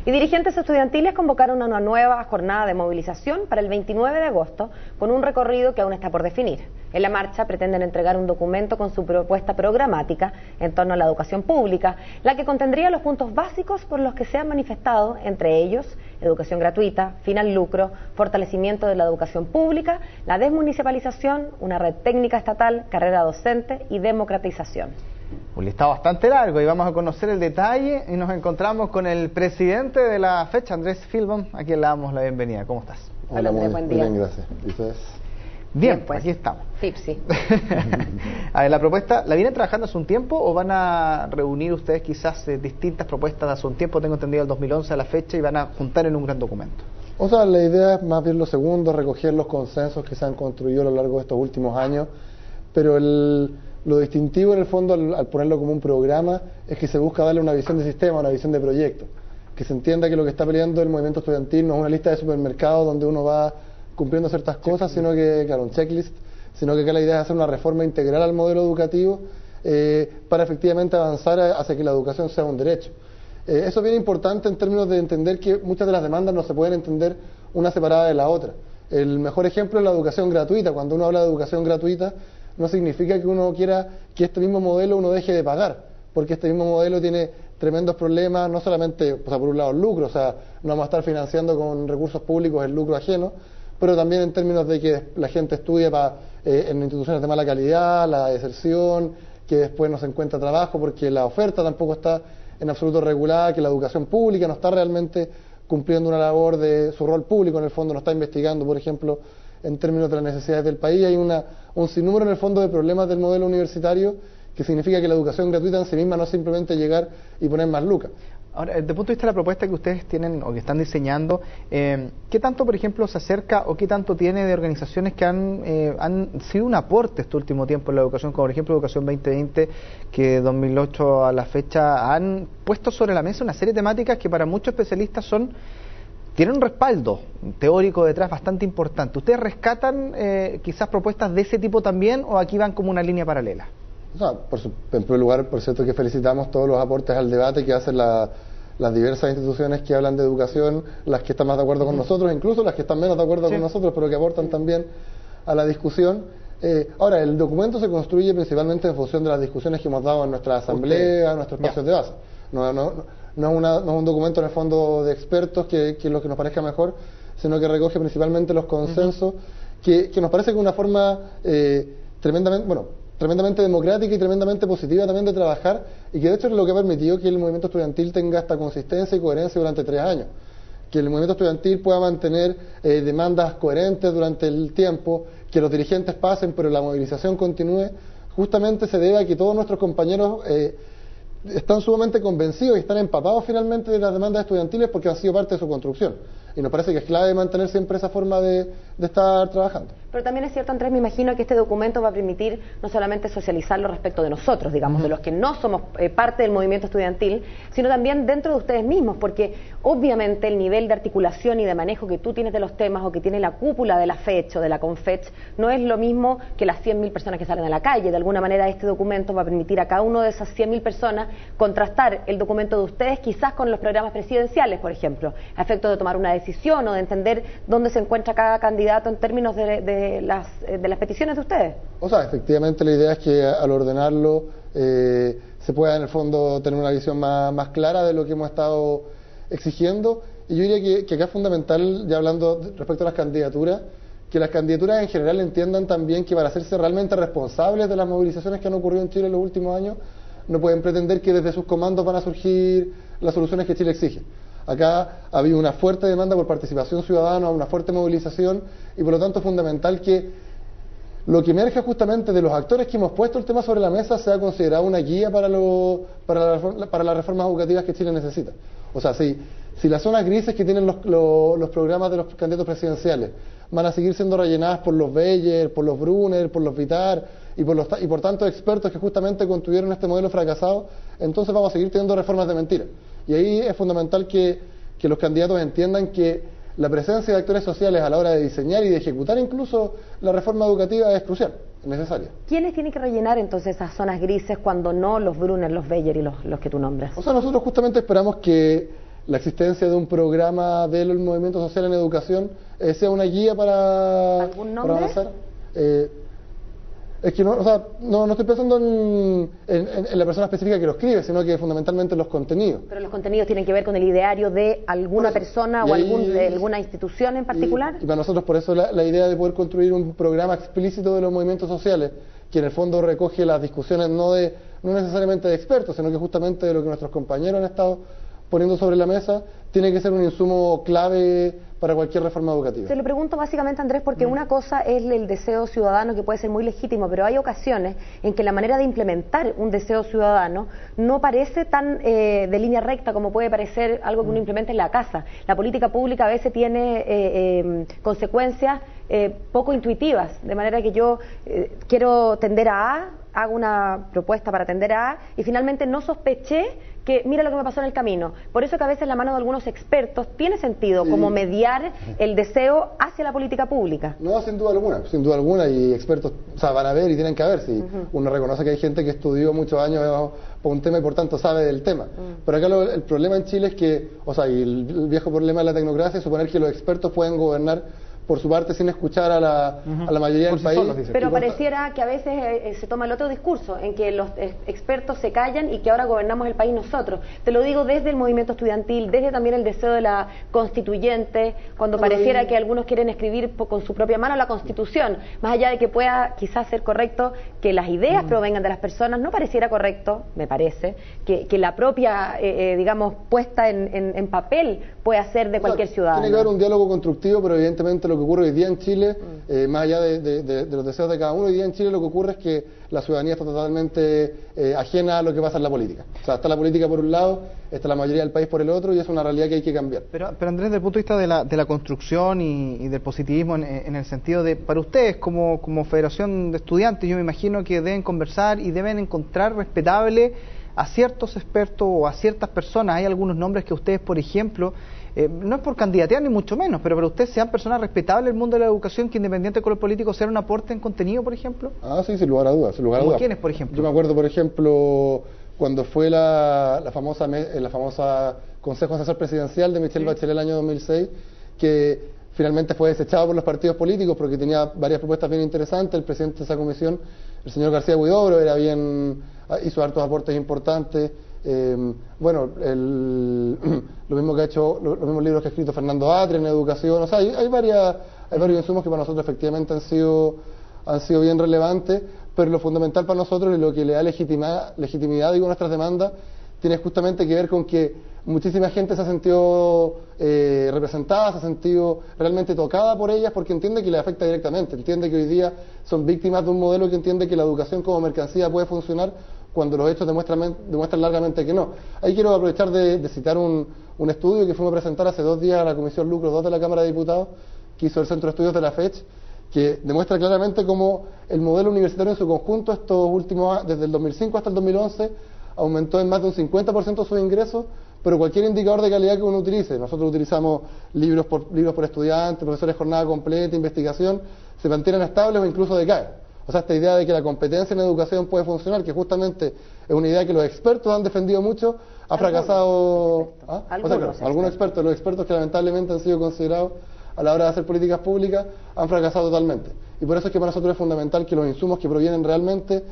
Y dirigentes estudiantiles convocaron a una nueva jornada de movilización para el 29 de agosto con un recorrido que aún está por definir. En la marcha pretenden entregar un documento con su propuesta programática en torno a la educación pública, la que contendría los puntos básicos por los que se han manifestado, entre ellos educación gratuita, fin al lucro, fortalecimiento de la educación pública, la desmunicipalización, una red técnica estatal, carrera docente y democratización. Un listado bastante largo y vamos a conocer el detalle y nos encontramos con el presidente de la fecha, Andrés Filbon, a quien le damos la bienvenida. ¿Cómo estás? Hola, Andrés, buen día. Muy bien, gracias. ¿Y ustedes? Bien, pues aquí estamos. FIPSI. A ver, la propuesta, ¿la vienen trabajando hace un tiempo o van a reunir ustedes quizás distintas propuestas hace un tiempo? Tengo entendido el 2011 a la fecha y van a juntar en un gran documento. O sea, la idea es más bien lo segundo, recoger los consensos que se han construido a lo largo de estos últimos años, pero lo distintivo en el fondo al ponerlo como un programa es que se busca darle una visión de sistema, una visión de proyecto, que se entienda que lo que está peleando el movimiento estudiantil no es una lista de supermercados donde uno va cumpliendo ciertas cosas, sino que, claro, un checklist, sino que acá la idea es hacer una reforma integral al modelo educativo para efectivamente avanzar hacia que la educación sea un derecho. Eso es bien importante en términos de entender que muchas de las demandas no se pueden entender una separada de la otra. El mejor ejemplo es la educación gratuita. Cuando uno habla de educación gratuita, no significa que uno quiera que este mismo modelo uno deje de pagar, porque este mismo modelo tiene tremendos problemas, no solamente, o sea, por un lado el lucro, o sea, no vamos a estar financiando con recursos públicos el lucro ajeno, pero también en términos de que la gente estudie en instituciones de mala calidad, la deserción, que después no se encuentra trabajo porque la oferta tampoco está en absoluto regulada, que la educación pública no está realmente cumpliendo una labor de su rol público, en el fondo no está investigando, por ejemplo, en términos de las necesidades del país. Hay un sinnúmero en el fondo de problemas del modelo universitario que significa que la educación gratuita en sí misma no es simplemente llegar y poner más lucas. Ahora, desde el punto de vista de la propuesta que ustedes tienen o que están diseñando, ¿qué tanto, por ejemplo, se acerca o qué tanto tiene de organizaciones que han sido un aporte este último tiempo en la educación, como por ejemplo Educación 2020, que 2008 a la fecha han puesto sobre la mesa una serie de temáticas que para muchos especialistas tienen un respaldo teórico detrás bastante importante? ¿Ustedes rescatan quizás propuestas de ese tipo también o aquí van como una línea paralela? O sea, en primer lugar, por cierto que felicitamos todos los aportes al debate que hacen las diversas instituciones que hablan de educación, las que están más de acuerdo con nosotros, incluso las que están menos de acuerdo con nosotros, pero que aportan también a la discusión. Ahora, el documento se construye principalmente en función de las discusiones que hemos dado en nuestra asamblea, en nuestros espacios de base. No es un documento en el fondo de expertos que es lo que nos parezca mejor, sino que recoge principalmente los consensos que nos parece que una forma tremendamente democrática y tremendamente positiva también de trabajar, y que de hecho es lo que ha permitido que el movimiento estudiantil tenga esta consistencia y coherencia durante 3 años. Que el movimiento estudiantil pueda mantener demandas coherentes durante el tiempo, que los dirigentes pasen, pero la movilización continúe, justamente se debe a que todos nuestros compañeros están sumamente convencidos y están empapados finalmente de las demandas estudiantiles porque han sido parte de su construcción. Y nos parece que es clave mantener siempre esa forma de estar trabajando. Pero también es cierto, Andrés, me imagino que este documento va a permitir no solamente socializarlo respecto de nosotros, digamos, de los que no somos parte del movimiento estudiantil, sino también dentro de ustedes mismos, porque obviamente el nivel de articulación y de manejo que tú tienes de los temas o que tiene la cúpula de la FECH o de la CONFECH no es lo mismo que las 100.000 personas que salen a la calle. De alguna manera este documento va a permitir a cada uno de esas 100.000 personas contrastar el documento de ustedes quizás con los programas presidenciales, por ejemplo, a efectos de tomar una decisión o de entender dónde se encuentra cada candidato en términos de las peticiones de ustedes. O sea, efectivamente la idea es que al ordenarlo se pueda en el fondo tener una visión más clara de lo que hemos estado exigiendo, y yo diría que acá es fundamental, ya hablando respecto a las candidaturas, que las candidaturas en general entiendan también que para hacerse realmente responsables de las movilizaciones que han ocurrido en Chile en los últimos años, no pueden pretender que desde sus comandos van a surgir las soluciones que Chile exige. Acá ha habido una fuerte demanda por participación ciudadana, una fuerte movilización, y por lo tanto es fundamental que lo que emerge justamente de los actores que hemos puesto el tema sobre la mesa sea considerado una guía para las reformas educativas que Chile necesita. O sea, si las zonas grises que tienen los programas de los candidatos presidenciales van a seguir siendo rellenadas por los Beyer, por los Brunner, por los Vitar y por tantos expertos que justamente construyeron este modelo fracasado, entonces vamos a seguir teniendo reformas de mentira. Y ahí es fundamental que los candidatos entiendan que la presencia de actores sociales a la hora de diseñar y de ejecutar incluso la reforma educativa es crucial, es necesaria. ¿Quiénes tienen que rellenar entonces esas zonas grises cuando no los Brunner, los Beyer y los que tú nombras? O sea, nosotros justamente esperamos que la existencia de un programa del movimiento social en educación sea una guía para avanzar. Es que no, o sea, no estoy pensando en la persona específica que lo escribe, sino que fundamentalmente en los contenidos. Pero los contenidos tienen que ver con el ideario de alguna persona o de alguna institución en particular. Y para nosotros, por eso la idea de poder construir un programa explícito de los movimientos sociales, que en el fondo recoge las discusiones no necesariamente de expertos, sino que justamente de lo que nuestros compañeros han estado poniendo sobre la mesa, tiene que ser un insumo clave para cualquier reforma educativa. Se lo pregunto básicamente, Andrés, porque una cosa es el deseo ciudadano, que puede ser muy legítimo, pero hay ocasiones en que la manera de implementar un deseo ciudadano no parece tan de línea recta como puede parecer algo que uno implementa en la casa. La política pública a veces tiene consecuencias poco intuitivas, de manera que yo quiero tender a A, hago una propuesta para tender a A, y finalmente no sospeché que mira lo que me pasó en el camino. Por eso que a veces la mano de algunos expertos tiene sentido, como mediar el deseo hacia la política pública. No, sin duda alguna, y expertos, o sea, van a ver y tienen que ver, si uno reconoce que hay gente que estudió muchos años por un tema y por tanto sabe del tema. Pero acá el problema en Chile es que, o sea, y el viejo problema de la tecnocracia es suponer que los expertos pueden gobernar por su parte sin escuchar a la mayoría del país. Pero pareciera que a veces se toma el otro discurso, en que los expertos se callan y que ahora gobernamos el país nosotros. Te lo digo desde el movimiento estudiantil, desde también el deseo de la constituyente, cuando pareciera que algunos quieren escribir con su propia mano la Constitución, más allá de que pueda quizás ser correcto que las ideas provengan de las personas, no pareciera correcto, me parece, que la propia, digamos, puesta en papel pueda ser de cualquier ciudadano. Tiene que haber un diálogo constructivo, pero evidentemente lo que ocurre hoy día en Chile, más allá de los deseos de cada uno, hoy día en Chile lo que ocurre es que la ciudadanía está totalmente ajena a lo que pasa en la política. O sea, está la política por un lado, está la mayoría del país por el otro, y es una realidad que hay que cambiar. Pero Andrés, desde el punto de vista de la construcción y del positivismo, en el sentido de, para ustedes como Federación de Estudiantes, yo me imagino que deben conversar y deben encontrar respetable a ciertos expertos o a ciertas personas. Hay algunos nombres que ustedes, por ejemplo, no es por candidatear ni mucho menos, pero para ustedes sean personas respetables del mundo de la educación, que independiente de color político sean un aporte en contenido, por ejemplo. Sí, sin lugar a dudas. ¿Como quiénes, por ejemplo? Yo me acuerdo, por ejemplo, cuando fue la famosa Consejo Asesor Presidencial de Michelle Bachelet el año 2006, que finalmente fue desechado por los partidos políticos porque tenía varias propuestas bien interesantes. El presidente de esa comisión, el señor García Huidobro, hizo hartos aportes importantes. Bueno, lo mismo que ha hecho, los mismos libros que ha escrito Fernando Atria en educación. O sea, hay varios insumos que para nosotros efectivamente han sido bien relevantes, pero lo fundamental para nosotros y lo que le da legitimidad, digo, a nuestras demandas, tiene justamente que ver con que muchísima gente se ha sentido representada, se ha sentido realmente tocada por ellas, porque entiende que les afecta directamente, entiende que hoy día son víctimas de un modelo que entiende que la educación como mercancía puede funcionar cuando los hechos demuestran largamente que no. Ahí quiero aprovechar de citar un estudio que fuimos a presentar hace 2 días a la Comisión Lucro 2 de la Cámara de Diputados, que hizo el Centro de Estudios de la FECH, que demuestra claramente cómo el modelo universitario en su conjunto estos últimos años, desde el 2005 hasta el 2011, aumentó en más de un 50% sus ingresos, pero cualquier indicador de calidad que uno utilice, nosotros utilizamos libros por estudiante, profesores jornada completa, investigación, se mantienen estables o incluso decaen. O sea, esta idea de que la competencia en educación puede funcionar, que justamente es una idea que los expertos han defendido mucho, ha fracasado. Algunos expertos, los expertos que lamentablemente han sido considerados a la hora de hacer políticas públicas, han fracasado totalmente. Y por eso es que para nosotros es fundamental que los insumos que provienen realmente,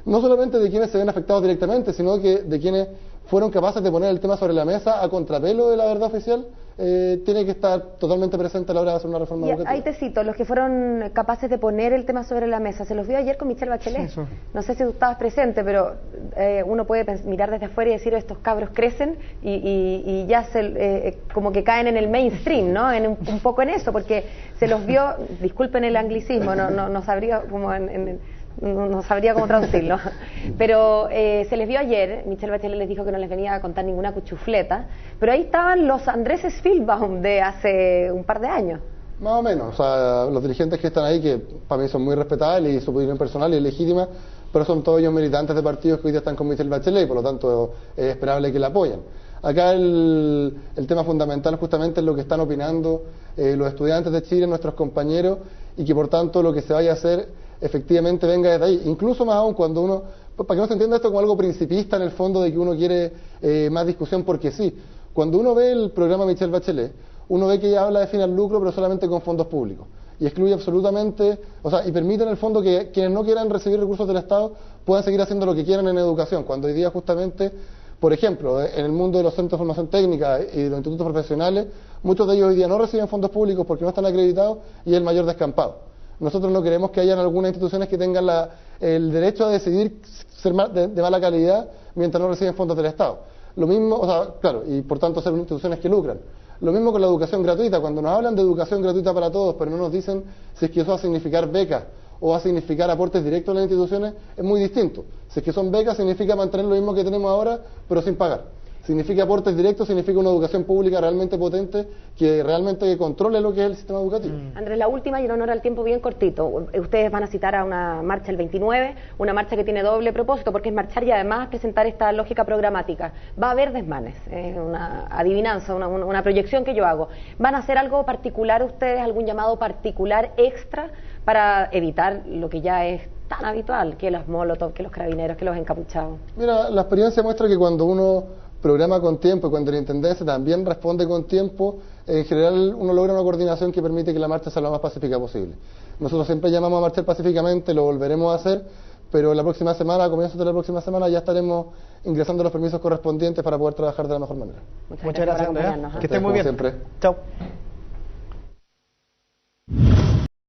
no solamente de quienes se ven afectados directamente, sino que de quienes fueron capaces de poner el tema sobre la mesa a contrapelo de la verdad oficial, tiene que estar totalmente presente a la hora de hacer una reforma educativa. Ahí te cito, los que fueron capaces de poner el tema sobre la mesa, se los vio ayer con Michelle Bachelet. Sí, no sé si tú estabas presente, pero uno puede mirar desde afuera y decir, estos cabros crecen y ya como que caen en el mainstream, ¿no? Un poco en eso, porque se los vio, disculpen el anglicismo, no sabría como no sabría cómo traducirlo, pero se les vio ayer. Michelle Bachelet les dijo que no les venía a contar ninguna cuchufleta, pero ahí estaban los Andrés Spielbaum de hace un par de años. Más o menos, o sea, los dirigentes que están ahí, que para mí son muy respetables y su opinión personal es legítima, pero son todos ellos militantes de partidos que hoy día están con Michelle Bachelet y por lo tanto es esperable que la apoyen. Acá el tema fundamental justamente es lo que están opinando los estudiantes de Chile, nuestros compañeros, y que por tanto lo que se vaya a hacer efectivamente venga desde ahí, incluso más aún cuando uno, para que no se entienda esto como algo principista en el fondo de que uno quiere más discusión porque sí, Cuando uno ve el programa Michelle Bachelet, uno ve que ella habla de fin al lucro, pero solamente con fondos públicos. Y excluye absolutamente, o sea, y permite en el fondo que quienes no quieran recibir recursos del Estado puedan seguir haciendo lo que quieran en educación, cuando hoy día justamente, por ejemplo, en el mundo de los centros de formación técnica y de los institutos profesionales, muchos de ellos hoy día no reciben fondos públicos porque no están acreditados y es el mayor descampado. Nosotros no queremos que hayan algunas instituciones que tengan el derecho a decidir ser de mala calidad mientras no reciben fondos del Estado. Lo mismo, o sea, claro, y por tanto ser instituciones que lucran. Lo mismo con la educación gratuita. Cuando nos hablan de educación gratuita para todos, pero no nos dicen si es que eso va a significar becas o va a significar aportes directos a las instituciones, es muy distinto. Si es que son becas, significa mantener lo mismo que tenemos ahora, pero sin pagar. Significa aportes directos, significa una educación pública realmente potente, que realmente controle lo que es el sistema educativo. Andrés, la última y en honor al tiempo bien cortito. Ustedes van a citar a una marcha el 29, una marcha que tiene doble propósito, porque es marchar y además presentar esta lógica programática. Va a haber desmanes, una adivinanza, una proyección que yo hago. ¿Van a hacer algo particular ustedes, algún llamado particular extra para evitar lo que ya es tan habitual, que los molotov, que los carabineros, que los encapuchados? Mira, la experiencia muestra que cuando uno programa con tiempo y cuando la Intendencia también responde con tiempo, en general uno logra una coordinación que permite que la marcha sea lo más pacífica posible. Nosotros siempre llamamos a marchar pacíficamente, lo volveremos a hacer, pero la próxima semana, a comienzos de la próxima semana, ya estaremos ingresando los permisos correspondientes para poder trabajar de la mejor manera. Muchas gracias, Andrea. Que estén muy bien. Siempre. Chao.